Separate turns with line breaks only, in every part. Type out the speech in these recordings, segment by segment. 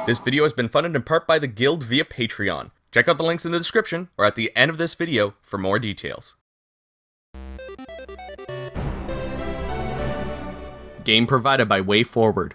This video has been funded in part by the Guild via Patreon. Check out the links in the description or at the end of this video for more details. Game provided by Wayforward.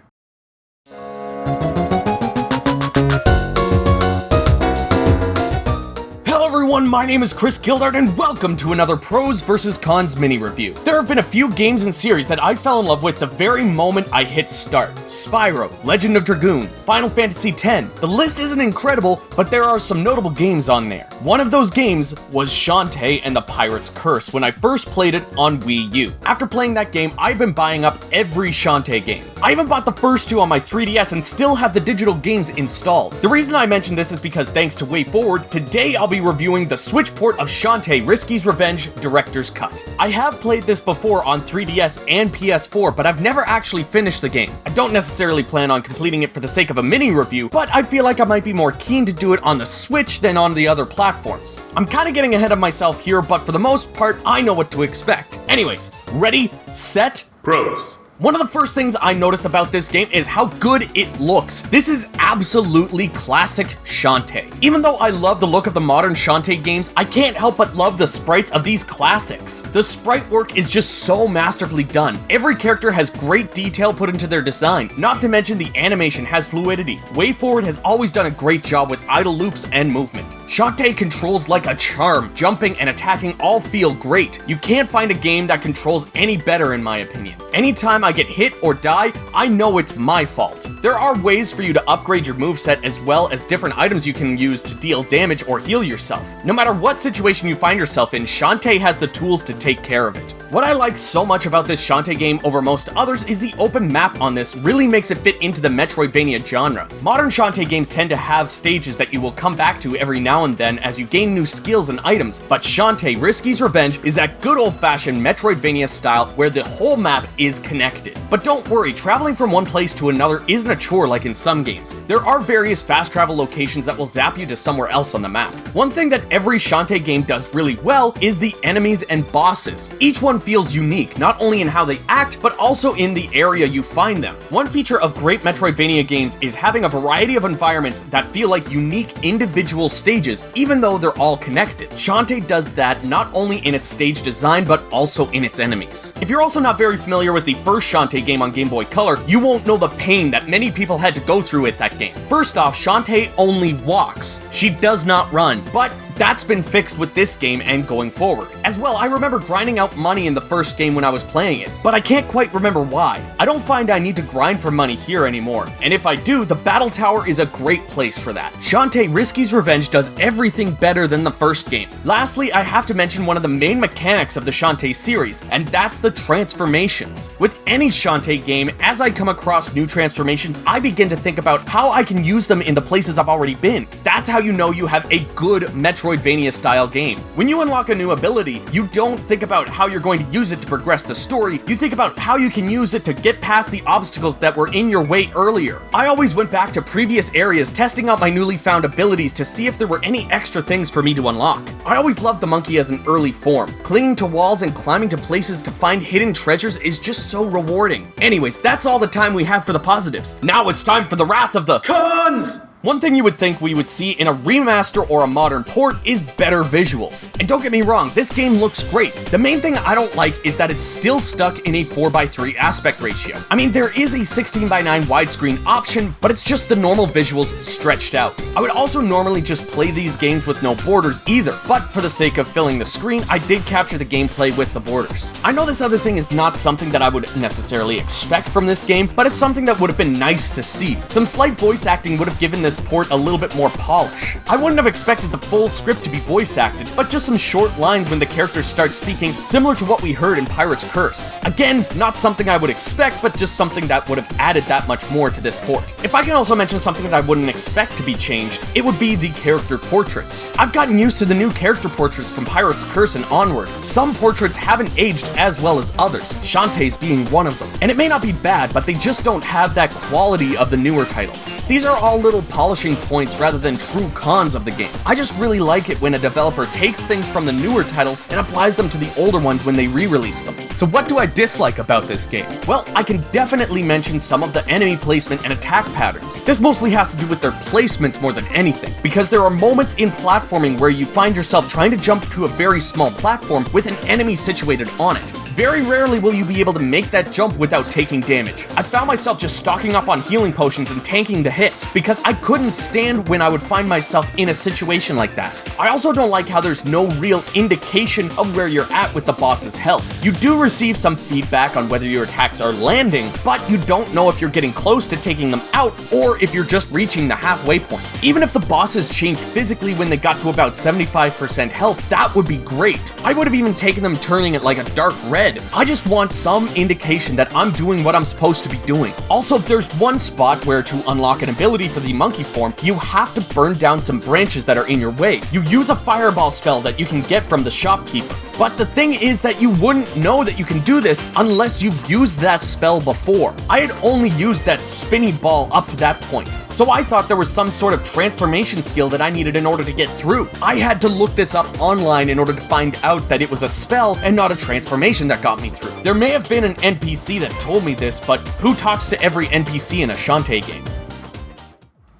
Hello everyone, my name is Gildart and welcome to another Pros vs. Cons mini review. There have been a few games and series that I fell in love with the very moment I hit start. Spyro, Legend of Dragoon, Final Fantasy X. The list isn't incredible, but there are some notable games on there. One of those games was Shantae and the Pirate's Curse when I first played it on Wii U. After playing that game, I've been buying up every Shantae game. I even bought the first two on my 3DS and still have the digital games installed. The reason I mention this is because thanks to Wayforward, today I'll be reviewing the Switch port of Shantae Risky's Revenge Director's Cut. I have played this before on 3DS and PS4, but I've never actually finished the game. I don't necessarily plan on completing it for the sake of a mini review, but I feel like I might be more keen to do it on the Switch than on the other platforms. I'm kinda getting ahead of myself here, but for the most part, I know what to expect. Anyways, ready, set,
Pros.
One of the first things I notice about this game is how good it looks. This is absolutely classic Shantae. Even though I love the look of the modern Shantae games, I can't help but love the sprites of these classics. The sprite work is just so masterfully done. Every character has great detail put into their design, not to mention the animation has fluidity. Wayforward has always done a great job with idle loops and movement. Shantae controls like a charm, jumping and attacking all feel great. You can't find a game that controls any better in my opinion. Anytime I get hit or die, I know it's my fault. There are ways for you to upgrade your moveset as well as different items you can use to deal damage or heal yourself. No matter what situation you find yourself in, Shantae has the tools to take care of it. What I like so much about this Shantae game over most others is the open map on this really makes it fit into the Metroidvania genre. Modern Shantae games tend to have stages that you will come back to every now and then as you gain new skills and items, but Shantae Risky's Revenge is that good old-fashioned Metroidvania style where the whole map is connected. But don't worry, traveling from one place to another isn't a chore like in some games. There are various fast travel locations that will zap you to somewhere else on the map. One thing that every Shantae game does really well is the enemies and bosses. Each one feels unique, not only in how they act, but also in the area you find them. One feature of great Metroidvania games is having a variety of environments that feel like unique individual stages, even though they're all connected. Shantae does that not only in its stage design, but also in its enemies. If you're also not very familiar with the first Shantae game on Game Boy Color, you won't know the pain that many people had to go through with that game. First off, Shantae only walks. She does not run, but that's been fixed with this game and going forward. As well, I remember grinding out money in the first game when I was playing it, but I can't quite remember why. I don't find I need to grind for money here anymore, and if I do, the Battle Tower is a great place for that. Shantae Risky's Revenge does everything better than the first game. Lastly, I have to mention one of the main mechanics of the Shantae series, and that's the transformations. With any Shantae game, as I come across new transformations, I begin to think about how I can use them in the places I've already been. That's how you know you have a good Metroidvania style game. When you unlock a new ability, you don't think about how you're going to use it to progress the story, you think about how you can use it to get past the obstacles that were in your way earlier. I always went back to previous areas testing out my newly found abilities to see if there were any extra things for me to unlock. I always loved the monkey as an early form. Clinging to walls and climbing to places to find hidden treasures is just so rewarding. Anyways, that's all the time we have for the positives. Now it's time for the wrath of the cons! One thing you would think we would see in a remaster or a modern port is better visuals. And don't get me wrong, this game looks great. The main thing I don't like is that it's still stuck in a 4:3 aspect ratio. I mean, there is a 16:9 widescreen option, but it's just the normal visuals stretched out. I would also normally just play these games with no borders either, but for the sake of filling the screen, I did capture the gameplay with the borders. I know this other thing is not something that I would necessarily expect from this game, but it's something that would have been nice to see. Some slight voice acting would have given this port a little bit more polish. I wouldn't have expected the full script to be voice acted, but just some short lines when the characters start speaking, similar to what we heard in Pirate's Curse. Again, not something I would expect, but just something that would have added that much more to this port. If I can also mention something that I wouldn't expect to be changed, it would be the character portraits. I've gotten used to the new character portraits from Pirate's Curse and onward. Some portraits haven't aged as well as others, Shantae's being one of them. And it may not be bad, but they just don't have that quality of the newer titles. These are all little polishing points rather than true cons of the game. I just really like it when a developer takes things from the newer titles and applies them to the older ones when they re-release them. So what do I dislike about this game? Well, I can definitely mention some of the enemy placement and attack patterns. This mostly has to do with their placements more than anything, because there are moments in platforming where you find yourself trying to jump to a very small platform with an enemy situated on it. Very rarely will you be able to make that jump without taking damage. I found myself just stocking up on healing potions and tanking the hits, because I couldn't stand when I would find myself in a situation like that. I also don't like how there's no real indication of where you're at with the boss's health. You do receive some feedback on whether your attacks are landing, but you don't know if you're getting close to taking them out or if you're just reaching the halfway point. Even if the bosses changed physically when they got to about 75% health, that would be great. I would have even taken them turning it like a dark red. I just want some indication that I'm doing what I'm supposed to be doing. Also, there's one spot where to unlock an ability for the monkey form, you have to burn down some branches that are in your way. You use a fireball spell that you can get from the shopkeeper. But the thing is that you wouldn't know that you can do this unless you've used that spell before. I had only used that spinny ball up to that point, so I thought there was some sort of transformation skill that I needed in order to get through. I had to look this up online in order to find out that it was a spell and not a transformation that got me through. There may have been an NPC that told me this, but who talks to every NPC in a Shantae game?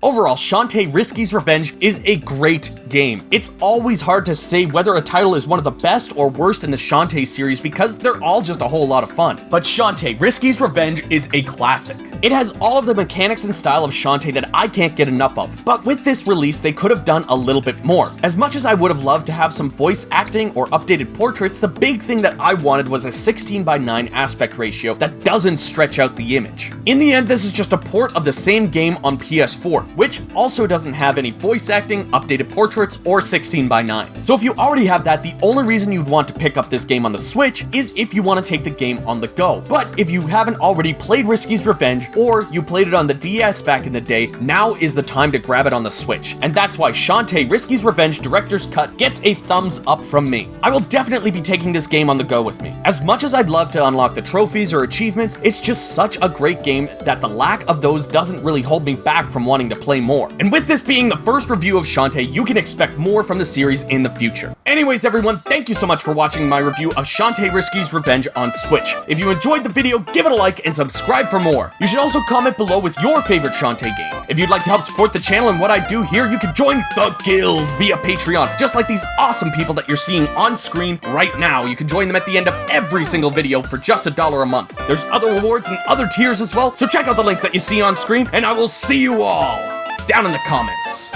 Overall, Shantae Risky's Revenge is a great game. It's always hard to say whether a title is one of the best or worst in the Shantae series because they're all just a whole lot of fun. But Shantae Risky's Revenge is a classic. It has all of the mechanics and style of Shantae that I can't get enough of. But with this release, they could have done a little bit more. As much as I would have loved to have some voice acting or updated portraits, the big thing that I wanted was a 16:9 aspect ratio that doesn't stretch out the image. In the end, this is just a port of the same game on PS4, which also doesn't have any voice acting, updated portraits, or 16:9. So if you already have that, the only reason you'd want to pick up this game on the Switch is if you want to take the game on the go. But if you haven't already played Risky's Revenge, or you played it on the DS back in the day, now is the time to grab it on the Switch. And that's why Shantae Risky's Revenge Director's Cut gets a thumbs up from me. I will definitely be taking this game on the go with me. As much as I'd love to unlock the trophies or achievements, it's just such a great game that the lack of those doesn't really hold me back from wanting to play more. And with this being the first review of Shantae, you can expect more from the series in the future. Anyways, everyone, thank you so much for watching my review of Shantae Risky's Revenge on Switch. If you enjoyed the video, give it a like and subscribe for more. You should also comment below with your favorite Shantae game. If you'd like to help support the channel and what I do here, you can join the Guild via Patreon, just like these awesome people that you're seeing on screen right now. You can join them at the end of every single video for just $1 a month. There's other rewards and other tiers as well, so check out the links that you see on screen, and I will see you all down in the comments.